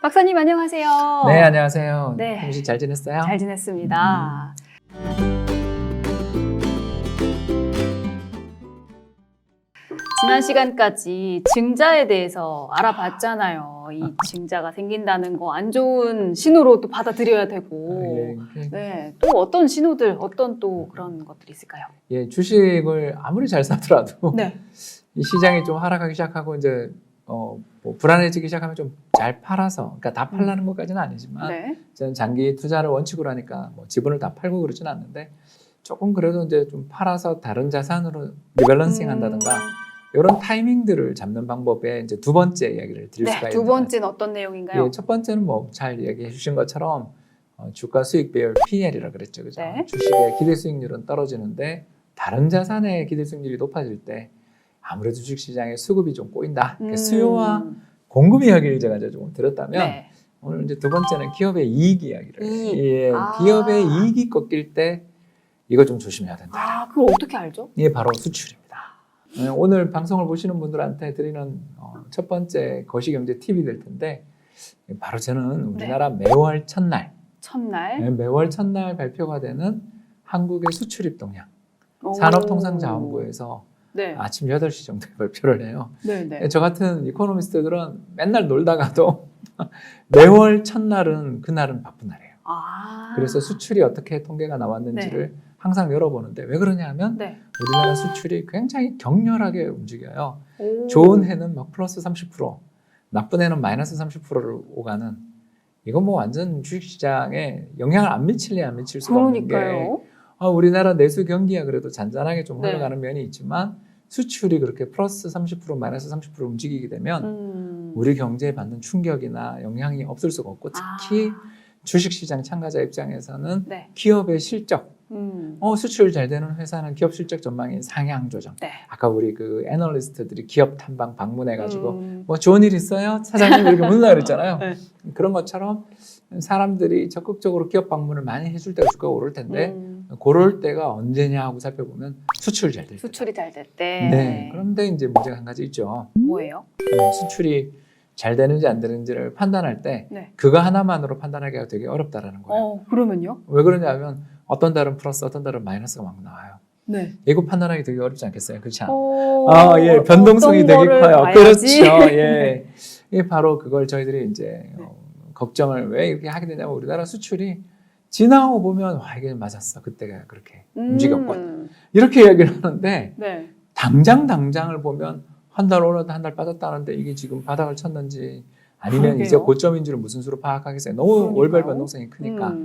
박사님 안녕하세요. 네, 안녕하세요. 네. 혹시 잘 지냈어요? 잘 지냈습니다. 지난 시간까지 증자에 대해서 알아봤잖아요. 이 증자가 생긴다는 거 안 좋은 신호로 또 받아들여야 되고. 네, 또 어떤 신호들, 어떤 또 그런 것들이 있을까요? 예, 주식을 아무리 잘 사더라도 네. 이 시장이 좀 하락하기 시작하고 이제 뭐 불안해지기 시작하면 좀 잘 팔아서, 그러니까 다 팔라는 것까지는 아니지만 네. 저는 장기 투자를 원칙으로 하니까 뭐 지분을 다 팔고 그러진 않는데 조금 그래도 이제 좀 팔아서 다른 자산으로 리밸런싱 한다든가 이런 타이밍들을 잡는 방법에 이제 두 번째 이야기를 드릴 수가 네, 있는 두 번째는 어떤 내용인가요? 예, 첫 번째는 뭐 잘 얘기해 주신 것처럼 주가 수익 비율 PER이라 그랬죠. 그죠? 네. 주식의 기대 수익률은 떨어지는데 다른 자산의 기대 수익률이 높아질 때 아무래도 주식 시장에 수급이 좀 꼬인다. 수요와 공급 이야기를 제가 조금 들었다면 네. 오늘 이제 두 번째는 기업의 이익 이야기를. 이익. 예, 기업의 이익이 꺾일 때 이거 좀 조심해야 된다. 아, 그걸 어떻게 알죠? 이게 바로 수출입니다. 오늘 방송을 보시는 분들한테 드리는 첫 번째 거시경제 팁이 될 텐데 바로 저는 우리나라 매월 첫날 매월 첫날 발표가 되는 한국의 수출입 동향 산업통상자원부에서 네. 아침 8시 정도에 발표를 해요. 네. 저 같은 이코노미스트들은 맨날 놀다가도 매월 첫날은 그날은 바쁜 날이에요. 그래서 수출이 어떻게 통계가 나왔는지를 항상 열어보는데 왜 그러냐 하면 우리나라 수출이 굉장히 격렬하게 움직여요. 좋은 해는 막 플러스 30%, 나쁜 해는 마이너스 30%를 오가는, 이거 뭐 완전 주식시장에 영향을 안 미칠래 안 미칠 수가 없는 게 우리나라 내수 경기가 그래도 잔잔하게 좀 흘러가는 면이 있지만 수출이 그렇게 플러스 30% 마이너스 30% 움직이게 되면 우리 경제에 받는 충격이나 영향이 없을 수가 없고 특히 주식시장 참가자 입장에서는 기업의 실적, 수출 잘 되는 회사는 기업 실적 전망이 상향 조정. 아까 우리 그 애널리스트들이 기업 탐방 방문해가지고 뭐 좋은 일 있어요? 사장님 이렇게 묻는다 그랬잖아요. 그런 것처럼 사람들이 적극적으로 기업 방문을 많이 해줄 때가 주가가 오를 텐데 그럴 때가 언제냐 하고 살펴보면 수출 잘 될 때. 수출이 잘 될 때. 네. 그런데 이제 문제가 한 가지 있죠. 뭐예요? 수출이 잘 되는지 안 되는지를 판단할 때 그거 하나만으로 판단하기가 되게 어렵다라는 거예요. 그러면요? 왜 그러냐면 어떤 달은 플러스, 어떤 달은 마이너스가 막 나와요. 이거 판단하기 되게 어렵지 않겠어요? 그렇지 않아요? 예, 변동성이 되게 커요. 봐야지. 그렇죠. 예. 이게 바로 그걸 저희들이 이제 걱정을 왜 이렇게 하게 되냐면 우리나라 수출이 지나고 보면 와 이게 맞았어. 그때가 그렇게 움직였군. 이렇게 이야기를 하는데 당장을 보면 한 달 올랐다 한 달 빠졌다 하는데 이게 지금 바닥을 쳤는지 아니면 이제 고점인지를 무슨 수로 파악하겠어요. 너무 월별 변동성이 크니까.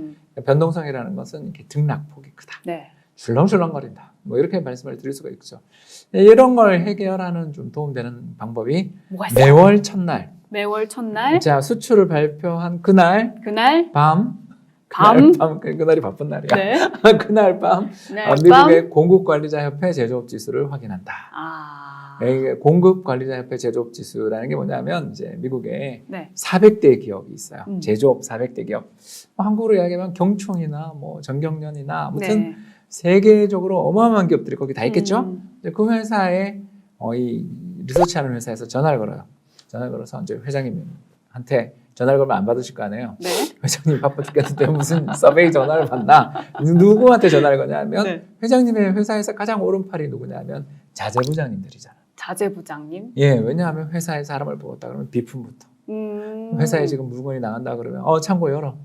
변동성이라는 것은 이렇게 등락폭이 크다. 출렁출렁거린다. 뭐 이렇게 말씀을 드릴 수가 있죠. 이런 걸 해결하는 좀 도움되는 방법이 매월 첫날. 자, 수출을 발표한 그날 밤 그날이 바쁜 날이야. 그날 밤 미국의 공급관리자협회 제조업지수를 확인한다. 공급관리자협회 제조업지수라는 게 뭐냐면 이제 미국에 400대 기업이 있어요. 제조업 400대 기업. 한국으로 이야기하면 경총이나 뭐 정경련이나 아무튼 세계적으로 어마어마한 기업들이 거기 다 있겠죠. 그 회사에 이 리서치하는 회사에서 전화를 걸어요. 전화를 걸어서 이제 회장님한테 전화를 걸면 안 받으실 거 아니에요. 회장님 바빠 죽겠는데 무슨 서베이 전화를 받나? 누구한테 전화를 거냐면 회장님의 회사에서 가장 오른팔이 누구냐면 자재부장님들이잖아. 자재부장님? 예, 왜냐하면 회사에 사람을 뽑았다 그러면 비품부터. 회사에 지금 물건이 나간다 그러면 창고 열어.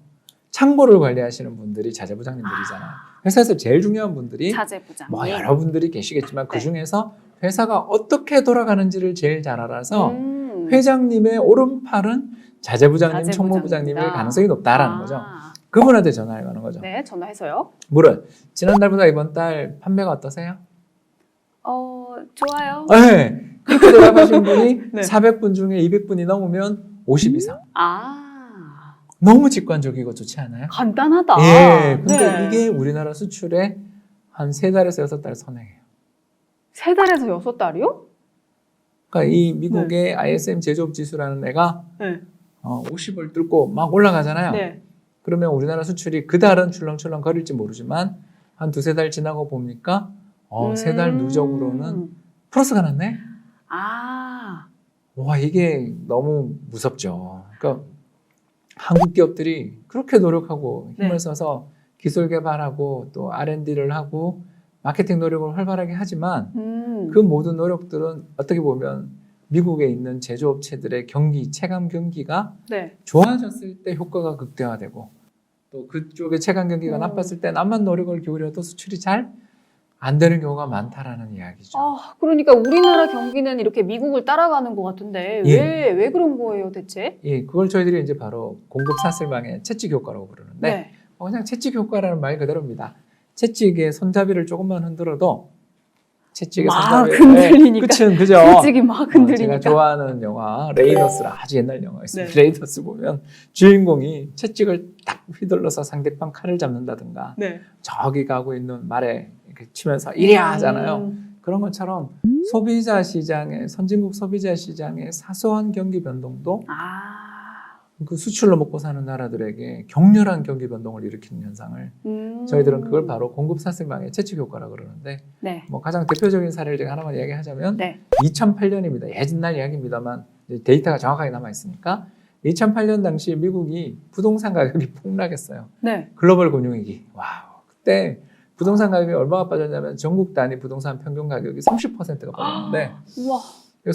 창고를 관리하시는 분들이 자재부장님들이잖아요. 회사에서 제일 중요한 분들이 자재부장님. 뭐 여러분들이 계시겠지만 그 중에서 회사가 어떻게 돌아가는지를 제일 잘 알아서 회장님의 오른팔은 자재부장님, 총무부장님일 가능성이 높다라는 거죠. 그분한테 전화를 가는 거죠. 네, 전화해서요. 물론 지난달보다 이번 달 판매가 어떠세요? 좋아요. 네. 그렇게 대답하신 분이 400분 중에 200분이 넘으면 50 이상. 너무 직관적이고 좋지 않아요? 간단하다. 예. 근데 이게 우리나라 수출의 한 3달에서 6달 선행이에요. 3달에서 6달이요? 그러니까 이 미국의 ISM 제조업 지수라는 애가 50을 뚫고 막 올라가잖아요. 그러면 우리나라 수출이 그 달은 출렁출렁 거릴지 모르지만 한 2-3달 지나고 보니까 세 달 누적으로는 플러스가 났네. 와, 이게 너무 무섭죠. 그러니까 한국 기업들이 그렇게 노력하고 힘을 써서 기술 개발하고 또 R&D를 하고 마케팅 노력을 활발하게 하지만 그 모든 노력들은 어떻게 보면 미국에 있는 제조업체들의 경기, 체감 경기가 좋아졌을 때 효과가 극대화되고 또 그쪽의 체감 경기가 나빴을 때 남만 노력을 기울여도 수출이 잘 안 되는 경우가 많다라는 이야기죠. 그러니까 우리나라 경기는 이렇게 미국을 따라가는 것 같은데 왜 그런 거예요, 대체? 예, 그걸 저희들이 이제 바로 공급 사슬망의 채찍 효과라고 부르는데 그냥 채찍 효과라는 말 그대로입니다. 채찍의 손잡이를 조금만 흔들어도 채찍의 막 손잡이 흔들리니까 끝은 그죠? 채찍이 막 흔들리니까 제가 좋아하는 영화 레이더스라 아주 옛날 영화였습니다. 레이더스 보면 주인공이 채찍을 딱 휘둘러서 상대방 칼을 잡는다든가 저기 가고 있는 말에 이렇게 치면서 이리야 하잖아요. 그런 것처럼 소비자 시장의 선진국 소비자 시장의 사소한 경기 변동도 그 수출로 먹고 사는 나라들에게 격렬한 경기 변동을 일으키는 현상을 저희들은 그걸 바로 공급 사슬망의 채찍 효과라고 그러는데 뭐 가장 대표적인 사례를 제가 하나만 이야기하자면 2008년입니다. 옛날 이야기입니다만 데이터가 정확하게 남아 있으니까 2008년 당시 미국이 부동산 가격이 폭락했어요. 글로벌 금융위기. 와우. 그때 부동산 가격이 얼마가 빠졌냐면 전국 단위 부동산 평균 가격이 30%가 빠졌는데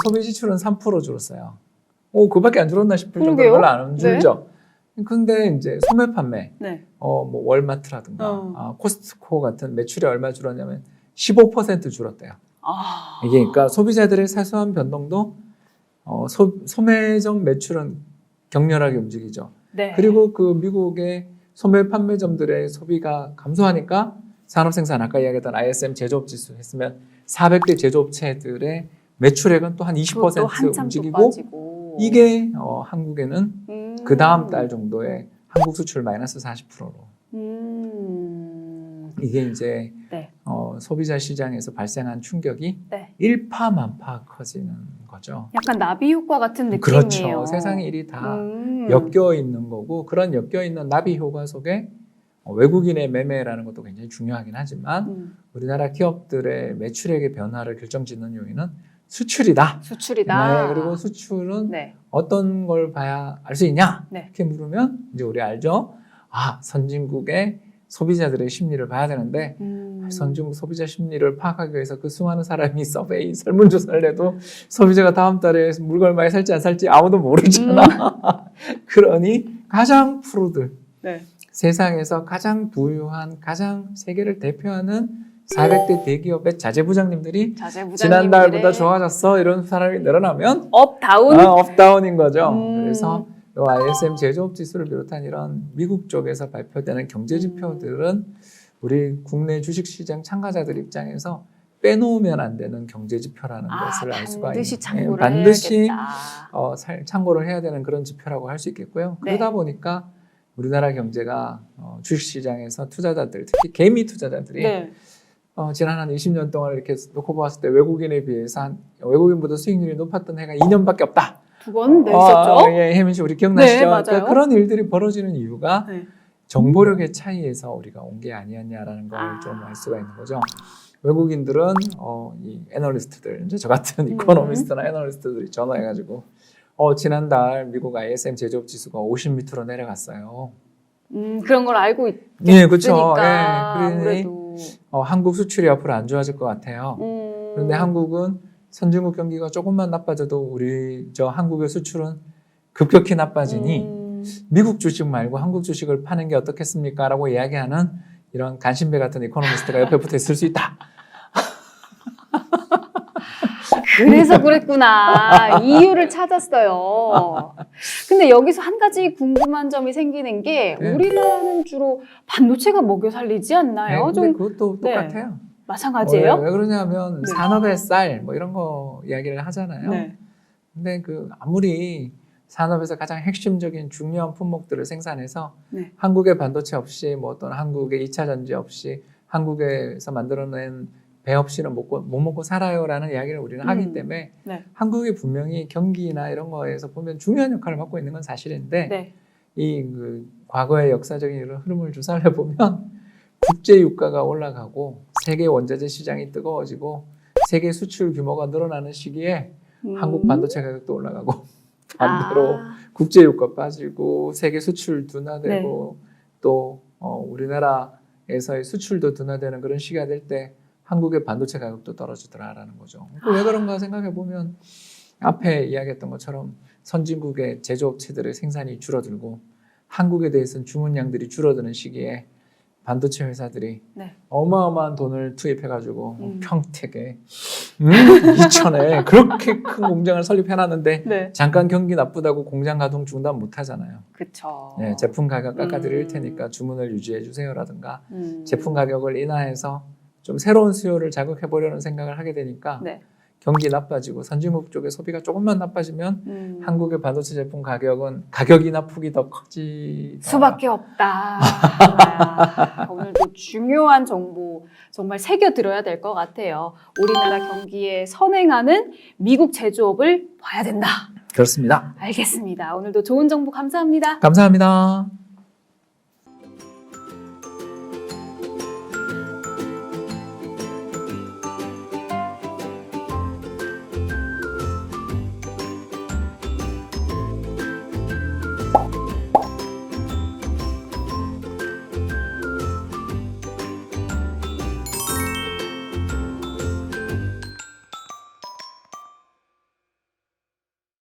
소비 지출은 3% 줄었어요. 그밖에 안 줄었나 싶을 정도로 별로 안 줄죠. 근데 이제 소매 판매, 뭐 월마트라든가 코스트코 같은 매출이 얼마 줄었냐면 15% 줄었대요. 이게 그러니까 소비자들의 사소한 변동도 소매점 매출은 격렬하게 움직이죠. 그리고 그 미국의 소매 판매점들의 소비가 감소하니까 산업생산 아까 이야기했던 ISM 제조업 지수 했으면 400대 제조업체들의 매출액은 또 한 20% 움직이고 이게 한국에는 그 다음 달 정도에 한국 수출 마이너스 40%로 이게 이제 소비자 시장에서 발생한 충격이 일파만파 커지는 거죠. 약간 나비 효과 같은 느낌이에요. 그렇죠. 세상 일이 다 엮여 있는 거고 그런 엮여 있는 나비 효과 속에 외국인의 매매라는 것도 굉장히 중요하긴 하지만 우리나라 기업들의 매출액의 변화를 결정짓는 요인은 수출이다. 그리고 수출은 어떤 걸 봐야 알 수 있냐? 이렇게 물으면 이제 우리 알죠. 선진국의 소비자들의 심리를 봐야 되는데 선진국 소비자 심리를 파악하기 위해서 그 수많은 사람이 서베이 설문조사를 해도 소비자가 다음 달에 물건을 많이 살지 안 살지 아무도 모르잖아. 그러니 가장 프로들 세상에서 가장 부유한 가장 세계를 대표하는 400대 대기업의 자재부장님들이 지난달보다 좋아졌어 이런 사람이 늘어나면 업다운인 거죠. 그래서 이 ISM 제조업 지수를 비롯한 이런 미국 쪽에서 발표되는 경제 지표들은 우리 국내 주식시장 참가자들 입장에서 빼놓으면 안 되는 경제 지표라는 것을 알 수가 있는 반드시 참고를 해야 되는 그런 지표라고 할 수 있겠고요. 그러다 보니까 우리나라 경제가 주식시장에서 투자자들 특히 개미 투자자들이 지난 한 20년 동안 이렇게 놓고 봤을 때 외국인에 비해서 외국인보다 수익률이 높았던 해가 2년밖에 없다. 2번 있었죠? 혜민 씨 우리 기억나시죠? 맞아요. 그러니까 그런 일들이 벌어지는 이유가 정보력의 차이에서 우리가 온 게 아니었냐라는 걸 좀 알 수가 있는 거죠. 외국인들은 이 애널리스트들 이제 저 같은 이코노미스트나 애널리스트들이 전화해가지고 지난달 미국 ISM 제조업 지수가 50 밑으로 내려갔어요. 그런 걸 알고 그렇죠. 아무래도 한국 수출이 앞으로 안 좋아질 것 같아요. 그런데 한국은 선진국 경기가 조금만 나빠져도 우리 한국의 수출은 급격히 나빠지니 미국 주식 말고 한국 주식을 파는 게 어떻겠습니까? 라고 이야기하는 이런 간신배 같은 이코노미스트가 옆에 붙어 있을 수 있다. 그래서 그랬구나. 이유를 찾았어요. 근데 여기서 한 가지 궁금한 점이 생기는 게 우리나라는 주로 반도체가 먹여 살리지 않나요? 근데 그것도 똑같아요. 마찬가지예요? 왜 그러냐면 산업의 쌀 뭐 이런 거 이야기를 하잖아요. 근데 아무리 산업에서 가장 핵심적인 중요한 품목들을 생산해서 한국의 반도체 없이 뭐 어떤 한국의 2차 전지 없이 한국에서 만들어낸 배 없이는 못 먹고 살아요라는 이야기를 우리는 하기 때문에 한국이 분명히 경기나 이런 거에서 보면 중요한 역할을 맡고 있는 건 사실인데 이 과거의 역사적인 이런 흐름을 조사를 해보면 국제 유가가 올라가고 세계 원자재 시장이 뜨거워지고 세계 수출 규모가 늘어나는 시기에 한국 반도체 가격도 올라가고 반대로 국제 유가 빠지고 세계 수출 둔화되고 또 우리나라에서의 수출도 둔화되는 그런 시기가 될 때 한국의 반도체 가격도 떨어지더라라는 거죠. 왜 그런가 생각해 보면 앞에 이야기했던 것처럼 선진국의 제조업체들의 생산이 줄어들고 한국에 대해서는 주문량들이 줄어드는 시기에 반도체 회사들이 어마어마한 돈을 투입해가지고 평택에 이천에 그렇게 큰 공장을 설립해놨는데 잠깐 경기 나쁘다고 공장 가동 중단 못하잖아요. 그렇죠. 네, 제품 가격 깎아드릴 테니까 주문을 유지해 주세요라든가 제품 가격을 인하해서 좀 새로운 수요를 자극해보려는 생각을 하게 되니까 경기 나빠지고 선진국 쪽의 소비가 조금만 나빠지면 한국의 반도체 제품 가격이나 폭이 더 커질 수밖에 없다. 오늘도 중요한 정보 정말 새겨들어야 될 것 같아요. 우리나라 경기에 선행하는 미국 제조업을 봐야 된다. 그렇습니다. 알겠습니다. 오늘도 좋은 정보 감사합니다. 감사합니다.